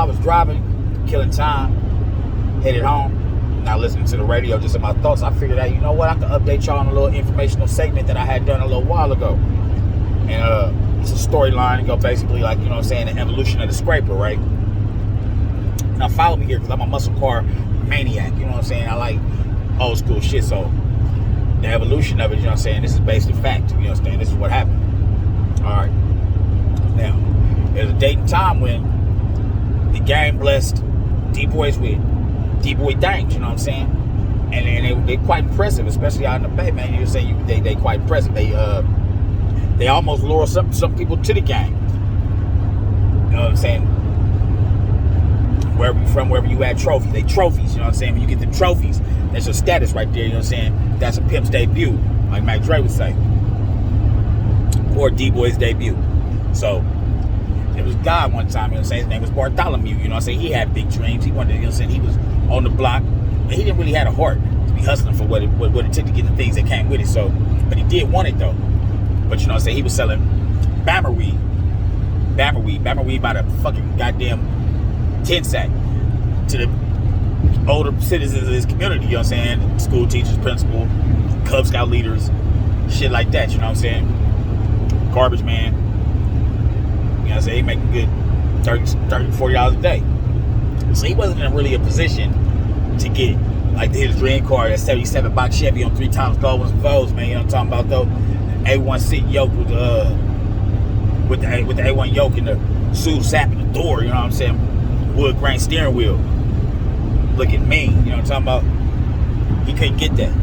I was driving, killing time, headed home, not listening to the radio, just in my thoughts, I figured out, you know what, I can update y'all on a little informational segment that I had done a little while ago. And it's a storyline and go basically like, you know what I'm saying, the evolution of the scraper, right? Now follow me here because I'm a muscle car maniac, you know what I'm saying? I like old school shit, so the evolution of it, you know what I'm saying, this is based in fact, you know what I'm saying, this is what happened. Alright. Now, there's a date and time when the game blessed D-Boys with D-Boy things, you know what I'm saying? And they quite impressive, especially out in the Bay, man. You know what I'm saying? They quite impressive. They almost lure some people to the game. You know what I'm saying? Wherever you at, trophies. They trophies, you know what I'm saying? When you get the trophies, that's your status right there, you know what I'm saying? That's a pimp's debut, like Mac Dre would say. Or D-Boy's debut. So, it was God one time, you know what I'm saying? His name was Bartholomew, you know what I'm saying? He had big dreams. He wanted, you know what I'm saying? He was on the block. But he didn't really have a heart to be hustling for what it took to get the things that came with it. So, but he did want it, though. But, you know what I'm saying? He was selling Bammer weed by the fucking goddamn 10 sack to the older citizens of his community, you know what I'm saying? School teachers, principal, Cub Scout leaders, shit like that, you know what I'm saying? Garbage man. You know what I'm saying? He making good $30, $40 a day. So he wasn't really a position to get like his dream car, that 77 box Chevy on 3 times Goldwyn's and Vogues, man. You know what I'm talking about though? A1 seat yoke with the A1 yoke and the suit zapping the door, you know what I'm saying? Wood grain steering wheel. Looking mean, you know what I'm talking about? He couldn't get that.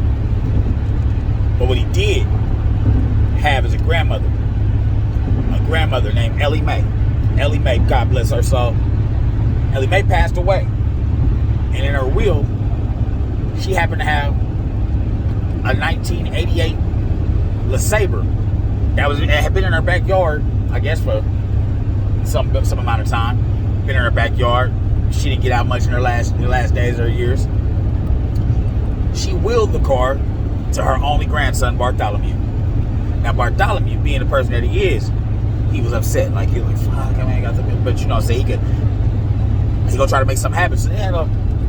But what he did have is a grandmother named Ellie Mae. Ellie Mae, God bless her soul. Ellie Mae passed away. And in her will, she happened to have a 1988 LeSabre it had been in her backyard, I guess, for some amount of time. Been in her backyard. She didn't get out much in the last days or years. She willed the car to her only grandson, Bartholomew. Now, Bartholomew, being the person that he is, he was upset. Like, he was like, fuck, I ain't got the... But, you know what I'm saying, he's gonna try to make something happen. So they had a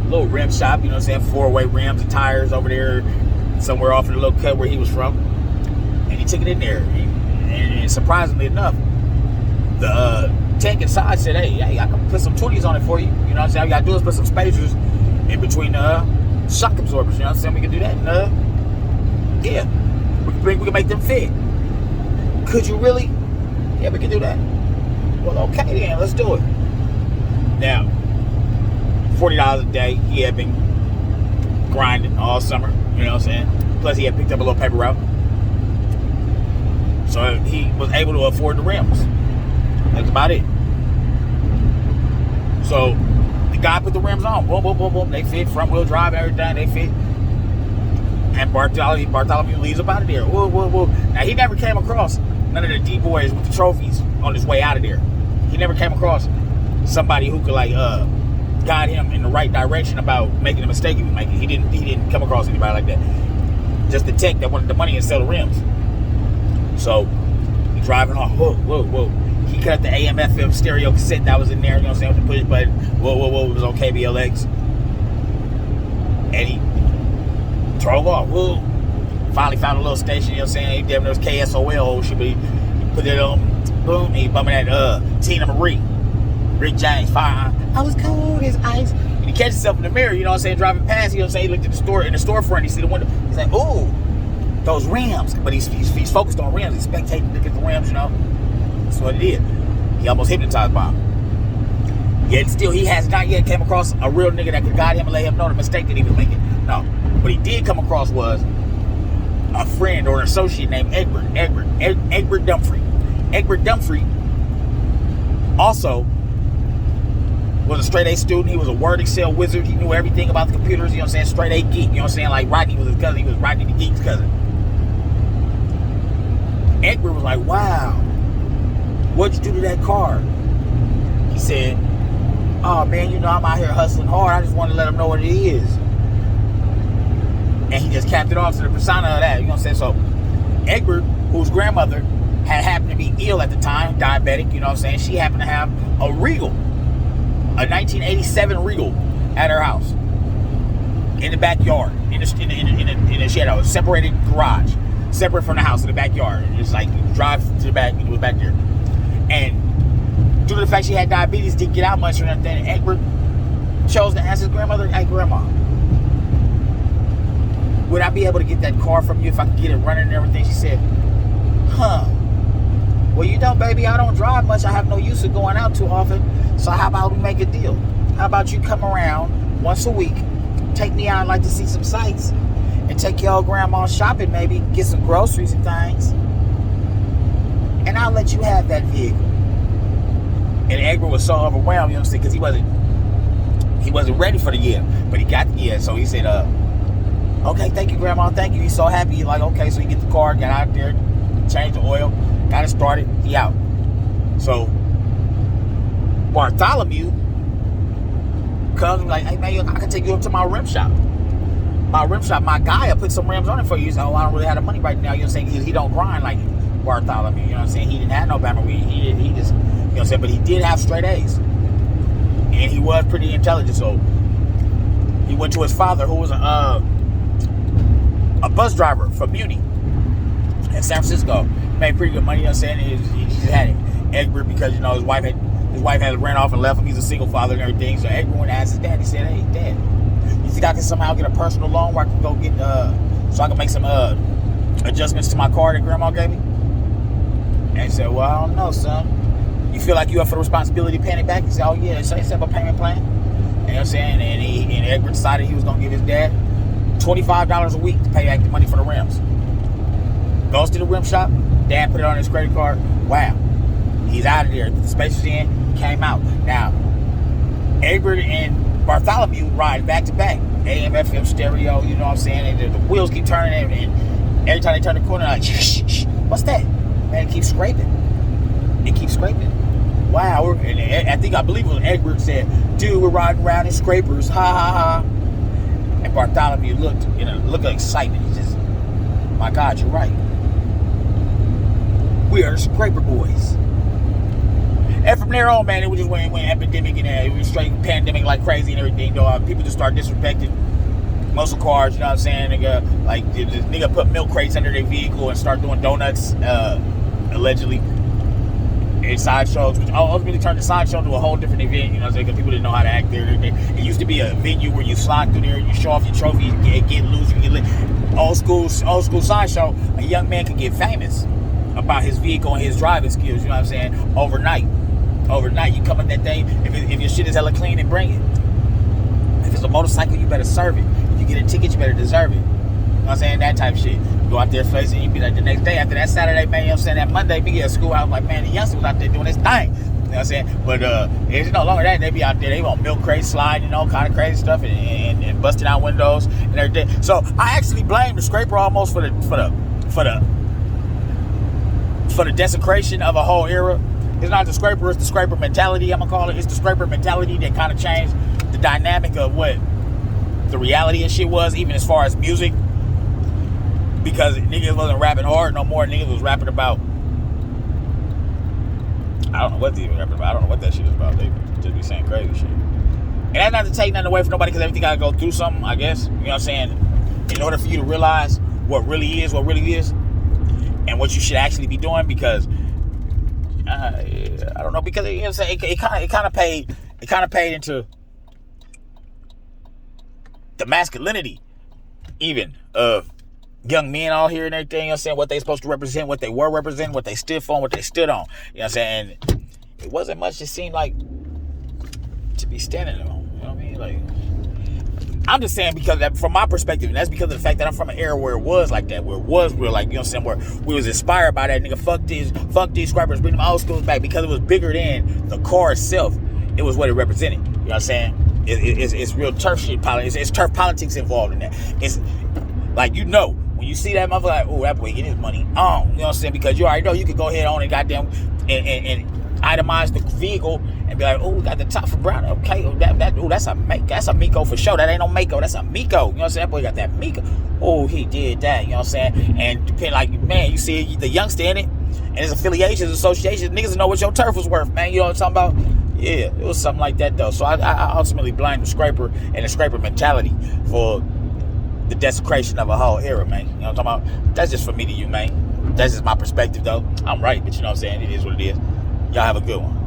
little rim shop, you know what I'm saying, 4-way rims and tires over there, somewhere off in the little cut where he was from. And he took it in there. And surprisingly enough, the tech inside said, hey, I can put some 20s on it for you. You know what I'm saying? All you gotta do is put some spacers in between the shock absorbers. You know what I'm saying? We can do that. And, yeah, we can make them fit. Could you really? Yeah, we can do that. Well, okay then, let's do it. Now, $40 a day, he had been grinding all summer, you know what I'm saying? Plus he had picked up a little paper route. So he was able to afford the rims. That's about it. So the guy put the rims on. Boom, boom, boom, boom. They fit, front wheel drive, everything, they fit. And Bartholomew leaves up out of there. Whoa, whoa, whoa. Now he never came across none of the D-Boys with the trophies on his way out of there. He never came across somebody who could like guide him in the right direction about making the mistake he was making. He didn't come across anybody like that. Just the tech that wanted the money and sell the rims. So he's driving off. Whoa, whoa, whoa. He cut the AM FM stereo cassette that was in there, you know what I'm saying, with the push button. Whoa, whoa, whoa. It was on KBLX. And he drove off. Whoa. Finally found a little station, you know what I'm saying? He damn near was KSOL shit, but he put it on, boom, and he bumping that Tina Marie. Rick James, fire. I was cold as ice. And he catches himself in the mirror, you know what I'm saying, driving past, you know what I'm saying? He looked at the store, in the storefront, he see the window. He's like, ooh, those rims. But he's focused on rims. He's spectating, look at the rims, you know. That's what it did. He almost hypnotized by him. Yet still, he has not yet came across a real nigga that could guide him and let him know the mistake that he was making. No. What he did come across was a friend or an associate named Egbert Dumfrey. Egbert Dumfrey also was a straight A student. He was a Word Excel wizard. He knew everything about the computers, you know what I'm saying? Straight A geek, you know what I'm saying? Like Rodney was his cousin. He was Rodney the Geek's cousin. Egbert was like, wow, what'd you do to that car? He said, oh man, you know, I'm out here hustling hard. I just want to let him know what it is. And he just capped it off to the persona of that, you know what I'm saying? So Egbert, whose grandmother had happened to be ill at the time, diabetic, you know what I'm saying? She happened to have a Regal a 1987 Regal at her house in the backyard. She had a separated garage, separate from the house in the backyard. It's like you drive to the back, it was back there. And due to the fact she had diabetes, didn't get out much or nothing, Egbert chose to ask his grandmother, "Hey, Grandma, would I be able to get that car from you if I could get it running and everything?" She said, "Well, you know, baby, I don't drive much. I have no use of going out too often. So how about we make a deal? How about you come around once a week, take me out, I'd like to see some sights, and take your old grandma shopping, maybe get some groceries and things, and I'll let you have that vehicle." And Egbert was so overwhelmed, you know what I'm saying, because he wasn't ready for the year, but he got the year. So he said, "Okay, thank you, Grandma, thank you." He's so happy. He's like, okay, so he get the car, got out there, changed the oil, got it started, he out. So Bartholomew comes and like, "Hey man, I can take you up to my rim shop. My guy, I put some rims on it for you." He said, "Oh, I don't really have the money right now." You know what I'm saying? He don't grind like Bartholomew. You know what I'm saying? He didn't have no Bama weed. He just, you know what I'm saying? But he did have straight A's. And he was pretty intelligent. So he went to his father, who was a bus driver for Muni in San Francisco. Made pretty good money, you know what I'm saying? He just had it. Egbert, because, you know, his wife had ran off and left him. He's a single father and everything. So Egbert went and asked his dad. He said, "Hey, Dad, you think I can somehow get a personal loan where I can go get, so I can make some adjustments to my car that Grandma gave me?" And he said, "Well, I don't know, son. You feel like you up for the responsibility of paying it back?" He said, "Oh, yeah, so he set up a payment plan." You know what I'm saying? And Egbert decided he was going to give his dad $25 a week to pay back the money for the rims. Goes to the rim shop. Dad put it on his credit card. Wow. He's out of there. The space was in. Came out. Now, Egbert and Bartholomew ride back to back. AM, FM, stereo, you know what I'm saying? And the wheels keep turning. And every time they turn the corner, like, shh, what's that? Man, it keeps scraping. It keeps scraping. Wow. And I believe it was Egbert said, "Dude, we're riding around in scrapers. Ha, ha, ha." And Bartholomew looked, you know, look of excitement. He just, "My God, you're right. We are the scraper boys." And from there on, man, it was just went epidemic and it was straight pandemic like crazy and everything. Though people just started disrespecting muscle cars, you know what I'm saying? Nigga put milk crates under their vehicle and start doing donuts, allegedly, in sideshows, which ultimately turned the sideshow to a whole different event, you know what I'm saying? Because people didn't know how to act there. It used to be a venue where you slide through there, you show off your trophies, get loose, you get lit. Old school sideshow, a young man could get famous about his vehicle and his driving skills, you know what I'm saying? Overnight, you come in that thing, if your shit is hella clean, then bring it. If it's a motorcycle, you better serve it. If you get a ticket, you better deserve it. You know what I'm saying? That type of shit. You go out there flexing, you be like the next day after that Saturday, man, you know what I'm saying? That Monday, be at school, I was like, man, the youngster was out there doing his thing. You know what I'm saying? But it's no longer that. They be out there, they want milk crates sliding, you know, kind of crazy stuff and busting out windows and everything. So I actually blame the scraper almost for the desecration of a whole era. It's not the scraper, it's the scraper mentality, I'm gonna call it. It's the scraper mentality that kind of changed the dynamic of what the reality and shit was, even as far as music. Because niggas wasn't rapping hard no more. Niggas was rapping about, I don't know what they were rapping about. I don't know what that shit is about. They just be saying crazy shit. And that's not to take nothing away from nobody, because everything gotta go through something, I guess. You know what I'm saying? In order for you to realize what really is, and what you should actually be doing, because I don't know, because you know what I'm saying, it kind of paid into the masculinity even of young men out here and everything, you know what I'm saying, what they supposed to represent, what they were representing, what they stood for, and what they stood on. You know what I'm saying? And it wasn't much that seemed like to be standing on. You know what I mean? Like, I'm just saying, because from my perspective, and that's because of the fact that I'm from an era where it was like that, where it was real, like, you know what I'm saying, where we was inspired by that nigga, fuck these scrappers, bring them old schools back, because it was bigger than the car itself. It was what it represented. You know what I'm saying? It's real turf shit politics. It's turf politics involved in that. It's like, you know, when you see that motherfucker, like, oh, that boy getting his money on. You know what I'm saying? Because you already know you could go ahead on and goddamn and itemize the vehicle and be like, oh, we got the top for brown. Okay, that's a Miko for sure. That ain't no Mako. That's a Miko. You know what I'm saying? That boy got that Miko. Oh, he did that. You know what I'm saying? And depending, like, man, you see the youngster in it and his affiliations, associations, niggas know what your turf was worth, man. You know what I'm talking about? Yeah, it was something like that though. So I ultimately blame the scraper and the scraper mentality for the desecration of a whole era, man. You know what I'm talking about? That's just for me to you, man. That's just my perspective though. I'm right, but you know what I'm saying? It is what it is. Y'all have a good one.